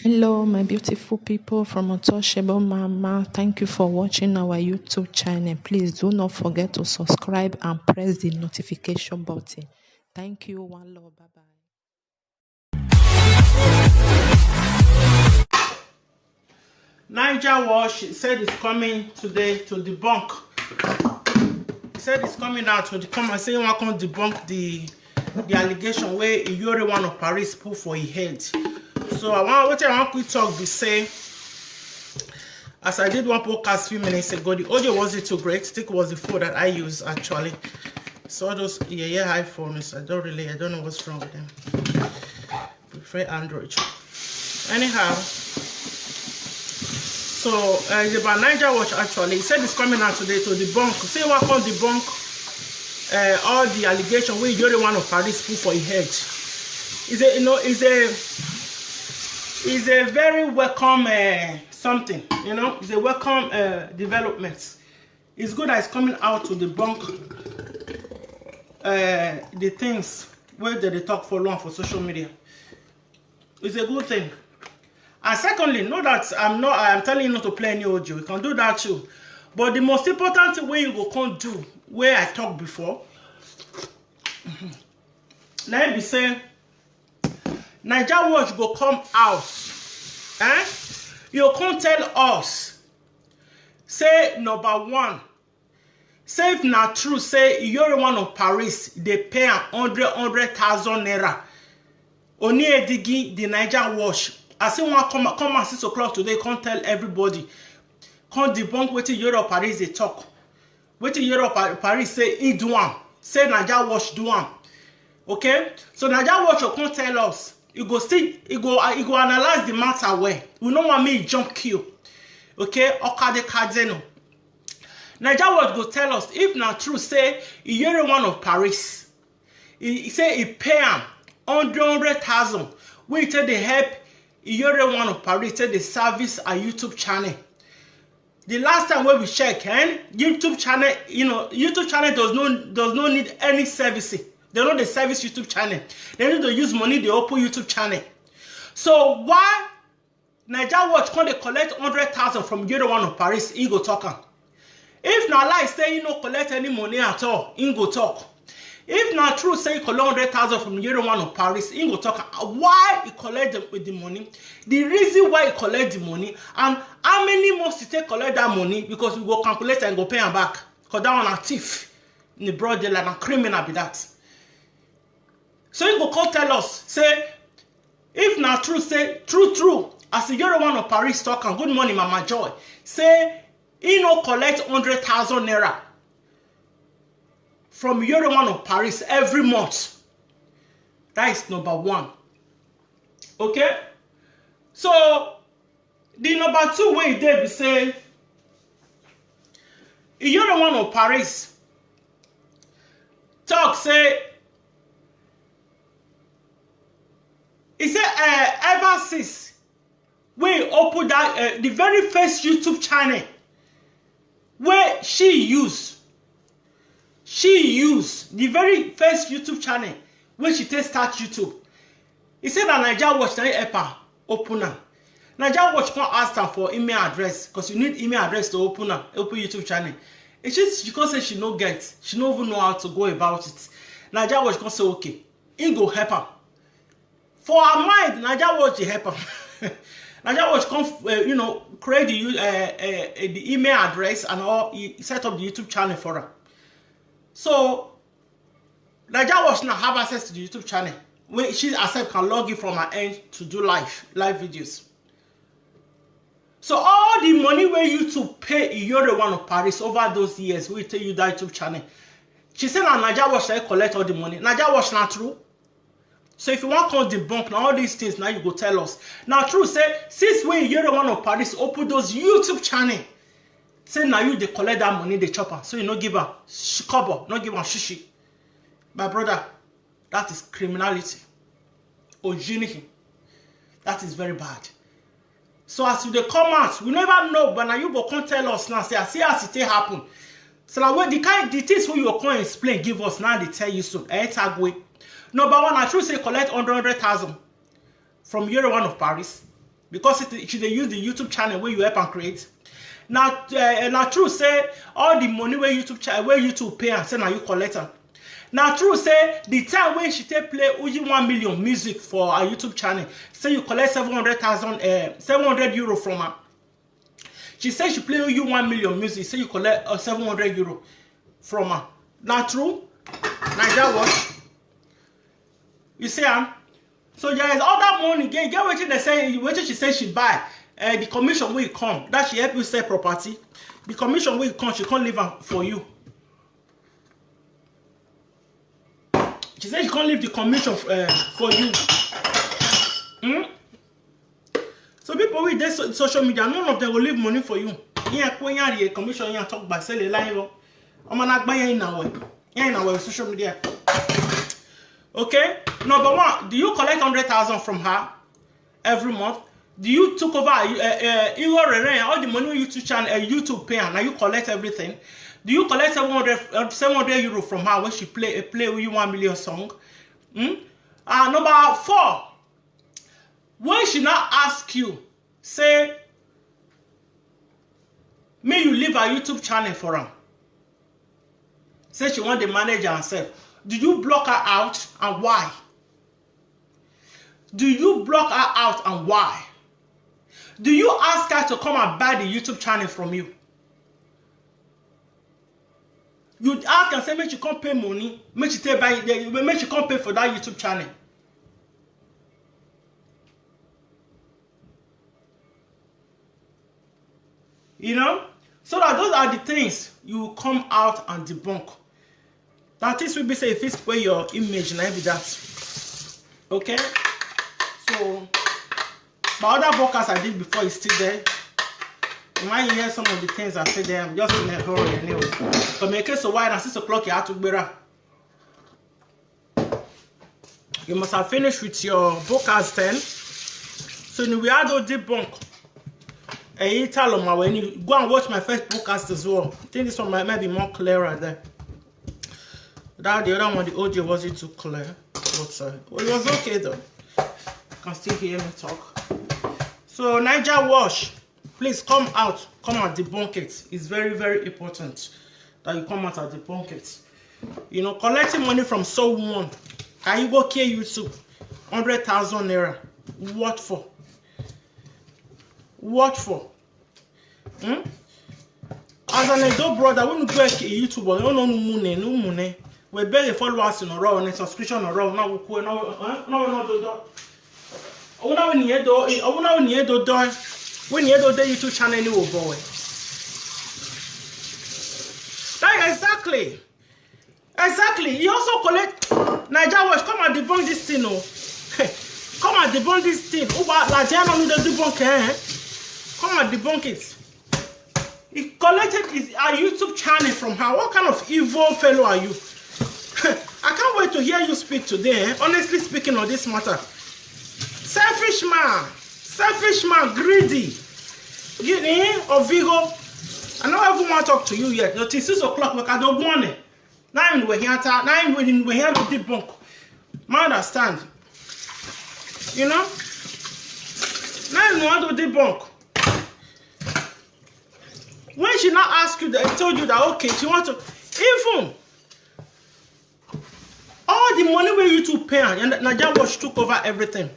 Hello, my beautiful people from Untouchable Mama. Thank you for watching our YouTube channel. Please do not forget to subscribe and press the notification button. Thank you. One love. Bye bye. Naija Wash said it's coming today to debunk. He said it's coming out to come and say he want to debunk the allegation where Iyore one of Paris put for his head. So I want quick talk be say, as I did one podcast a few minutes ago, the audio wasn't too great. I think it was the phone that I use actually. So those iPhones, I don't know what's wrong with them. I prefer Android. Anyhow, so it's about Naija Watch actually. He said it's coming out today to debunk. Say what can debunk all the allegation where Iyore one of Paris put for his head. It's a very welcome something, it's a welcome development. It's good that it's coming out to debunk the things where they talk for long for social media. It's a good thing. And secondly, know that I am telling you not to play any audio. You can do that too. But the most important thing where you go can't do, where I talked before, let me say, Naija Watch go come out. You can't tell us. Say number one. Say if not true, say Iyore one of Paris, they pay 100,000 naira. Oni edigi the Naija Watch. I say one come at 6 o'clock today, can't tell everybody. Can't debunk what Iyore of Paris they talk. What Iyore of Paris say he do one. Say Naija Watch do one. Okay? So Naija Watch can't tell us. You go see, you go analyze the matter where. We don't want me jump queue. Okay? Okade Kadzeno. Naija Watch go tell us if not true, say Iyore one of Paris. He say he pay him 100,000. We tell the help Iyore one of Paris tell the service a YouTube channel. The last time when we check, YouTube channel, YouTube channel does not need any servicing. They don't the service YouTube channel. They need to use money, they open YouTube channel. So why Naija Watch can't they collect 100,000 from Iyore one of Paris? He go talk. If not lie, say you no collect any money at all, he go talk. If not true, say you collect 100,000 from Iyore one of Paris, he go talk. Why he collect them with the money? The reason why he collect the money and how many months he take collect that money, because we go calculate and go pay him back. Because that one a thief in the broad daylight and criminal be that. So he go come tell us, say, if not true, say, true, as Iyore one of Paris talk, and good morning, Mama Joy, say, he no collect 100,000 naira from Iyore one of Paris every month. That is number one. Okay? So, the number two way they be say, Iyore one of Paris talk, say, he said, ever since we opened that, the very first YouTube channel where she used the very first YouTube channel where she take start YouTube. He said that Naija Watch na help her open her. Naija Watch can't ask her for email address because you need email address to open YouTube channel. It's just she can't say she no even know how to go about it. Naija Watch can't say okay, he go help her. For her mind, Naija Watch help her. Naija Watch come, create the email address and all. He set up the YouTube channel for her. So Naija Watch now have access to the YouTube channel where she herself can log in from her end to do live videos. So all the money where YouTube pay Iyore one of Paris over those years, we tell you that YouTube channel. She said that Naija Watch collect all the money. Naija Watch not true. So if you want to debunk now all these things, now you go tell us. Now true, say, since when Iyore one of Paris open those YouTube channel, say now you they collect that money, they chop her. So you no give her kobo, no give her shishi. My brother, that is criminality. Ojinihi. That is very bad. So as they come out, we never know, but now you go come tell us now, say, I see as it happen. So now when the things where you come explain, give us now, they tell you so. Tag way. Number one, I should say collect 100,000 from Iyore one of Paris. because she dey use the YouTube channel where you help and create. Now true say all the money where YouTube pay and say now you collect am. Now true say the time when she take play Uji 1 million music for her YouTube channel, say you collect 700 euro from her. She said she play you 1 million music, say you collect 700 euro from her. Not true? Naija watch. You see so there is all that money. Get what they say, what she say she buy. The commission will come. That she help you sell property. The commission will come, she can't leave for you. She said she can't leave the commission for you. So people with this social media, none of them will leave money for you. Here, commission here talk by selling live. I'm not buying in our social media. Okay. Number one, do you collect 100,000 from her every month? Do you took over Iyore all the money YouTube channel YouTube pay and now you collect everything? Do you collect 700 euro from her when she play with you 1 million song? Number four, when she now ask you, say, may you leave her YouTube channel for her? Say she want to manage herself. Do you block her out and why? Do you block her out and why? Do you ask her to come and buy the YouTube channel from you? You ask and say, make she come pay money, make she come pay for that YouTube channel. You know? So that those are the things you come out and debunk. That is will be say if it's where your image and every that. Okay? So my other broadcast I did before is still there. You might hear some of the things I said there. I'm just in a hurry anyway. But make it so wide at 6 o'clock you have to be right. You must have finished with your broadcast then. So we had to debunk. When you go and watch my first broadcast as well. I think this one might be more clearer there. That the other one, the audio wasn't too clear. But it was okay though. You can still hear me talk. So Naija Wash, please come out. Come and debunk it. It's very, very important that you come out and debunk it. You know, collecting money from someone. Can you go kill YouTube? 100,000 naira. What for? What for? As an adult brother, when you go to YouTube, you don't know no money. We barely follow us in a row and subscription a row. Now we go no. When you do YouTube channel, you will boy. That exactly. You also collect Naija Wash. Come and debunk this thing, oh. Come and debunk this thing. Come and debunk it. He collected a YouTube channel from her. What kind of evil fellow are you? I can't wait to hear you speak today. Honestly speaking on this matter. Selfish man, greedy. Get in or Vigo. I don't even want to talk to you yet. Until 6 o'clock, we can do money. Now we're here to debunk. I understand. You know? Now you want to debunk. When she now asked you that, told you that okay, she wants to even all the money where you to pay and Naija Wash took over everything.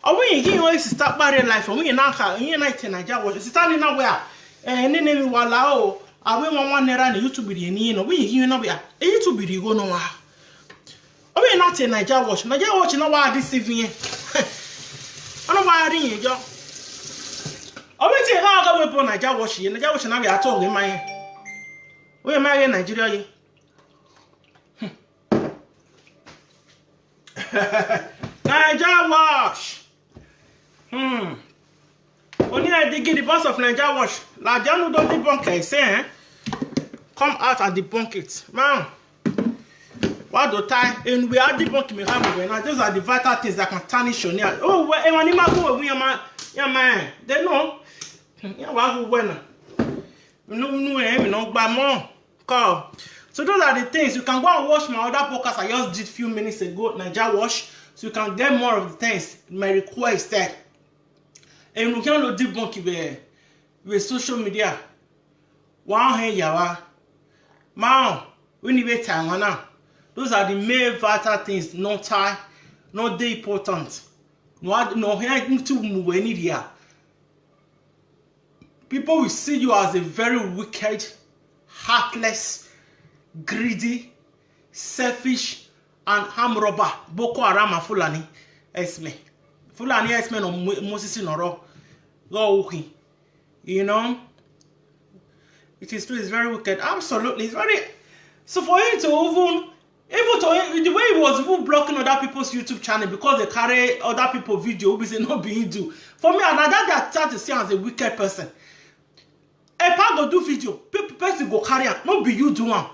Or when you always start by life, and when you now Naija Wash, it's standing now where and then we walao. I will want naira na YouTube be ni no. When you know where YouTube be go no. Or when not in Naija Wash no why this evening. I don't why ring you. I wait till how go we Naija Wash now we are talking my. We am I in Nigeria? Naija Wash. Only I dig the boss of Naija Wash. La Janu don't debunk it, say, come out and debunk it. Man. What do time? And we are debunking me. Now those are the vital things that can tarnish your name. Oh, yeah, man. They know. Yeah, what winner? No, but more. Call. So those are the things. You can go and watch my other podcast I just did a few minutes ago, Naija Wash. So you can get more of the things. My request that. and we can't debunk with social media. Wow, hey, yawa. Now, we need time now. Those are the main vital things, not tie, not the important. No, here to move any here. People will see you as a very wicked, heartless, greedy, selfish, and harm robber. Boko Haram and Fulani Esme. Fulani Esme no Moses Noro. You know? It is true, it's very wicked. Absolutely. It's very. So for him to even to the way he was even blocking other people's YouTube channel because they carry other people's video, we say not being do. For me, and that they start to see as a wicked person. A part go do video, person go carry am, not be you do one.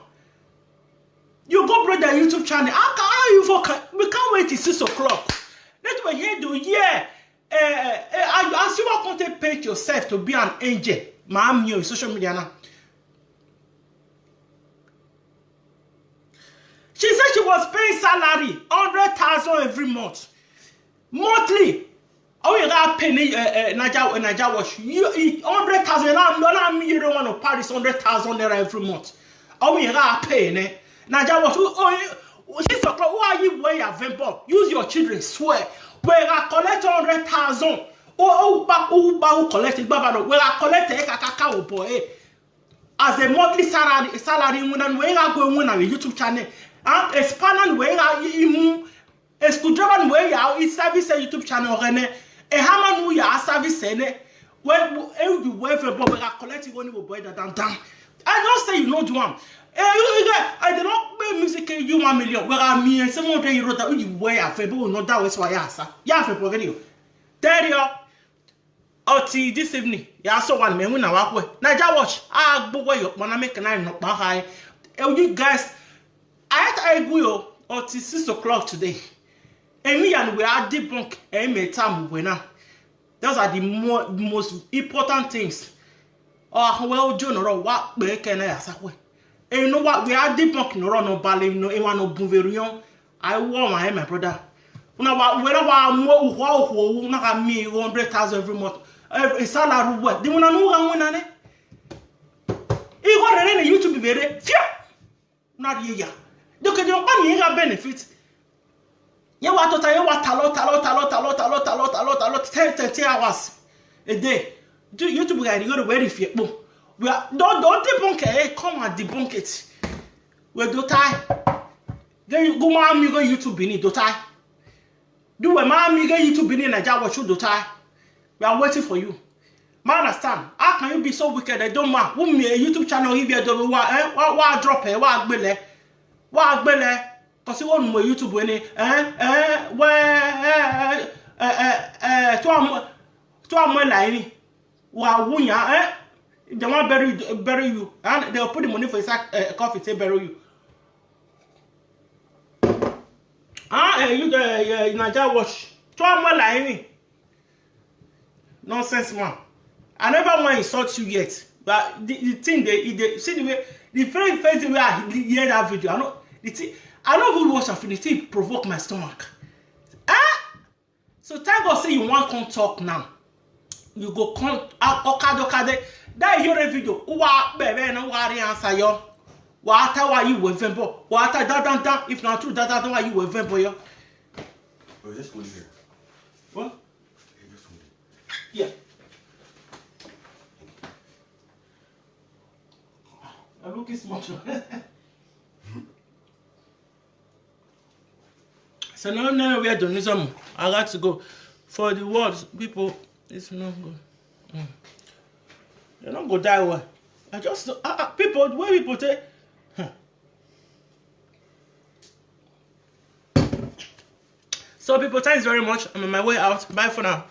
You go break their YouTube channel. How you for? We can't wait till 6 o'clock. That's what you do. Yeah. As you want to paint yourself to be an angel, ma'am, you social media now. She said she was paying salary 100,000 every month, monthly. Oh, you got pay Naija wash. 100,000 now. You don't want to Paris 100,000 naira every month. Oh, you got pay ne Naija wash. Oh, 6 o'clock. Why are you wearing a vapor? Use your children. Swear. We are collect 100,000. Oh, collect it. We are collect it. Boy, as a monthly salary. When we are going on a YouTube channel. And expand way a screwdriver way out is service a YouTube channel a hammer ya service where every way for collecting one boy that down. I don't say you know do one. I did not pay music you 1 million where I mean someone day you wrote that you wear a fable no that was why I said yeah for video. There you are. This evening, yeah, so one man when I walk away. Naija watch. Boy, when I make a nine not high. You guys. I agree until 6 o'clock today. And we are debunk and time winner. Those are the most important things. Oh, well, General, what can I ask? And you know what? We are debunking no balling, no one no buverion. I warn my brother. Now, whenever I'm more, not me 100,000 every month. Every salary, what? Do you want to know I'm winning? You got any YouTube video? Not here. Look at your money, you have benefits. You want to tell you what, 30 hours a day. Do YouTube guy, you go to where if you we are don't debunk it, come and debunk it. We do tie. Then you go, mom, you go YouTube in it, do tie. Do a mom, you go YouTube in it, Naija what should do tie. We are waiting for you. Man, understand? How can you be so wicked? I don't mind. Who me a YouTube channel if you do what drop it, what bele. What bele? Because you want more YouTube when to a line. Wow, wunya, they want bury you, and they'll put the money for a coffee to bury you. You the Naija watch. To a line. Nonsense, man. I never want to insult you yet, but the thing they see the way the very first way I hear that video, I don't even watch and the thing provoke my stomach. So thank God say you want to come talk now. You go come okade that Iyore video. Wa bebe na worry answer yo. Wa ta why you were vembo. Wa ta da if not true that why you were vembo yo. Oh, just go here. What? Yeah. I look smart. So now we are doing some. I got to go. For the words, people, it's not good. You're not gonna die well. I just people, the way people say. So people, thanks very much. I'm on my way out. Bye for now.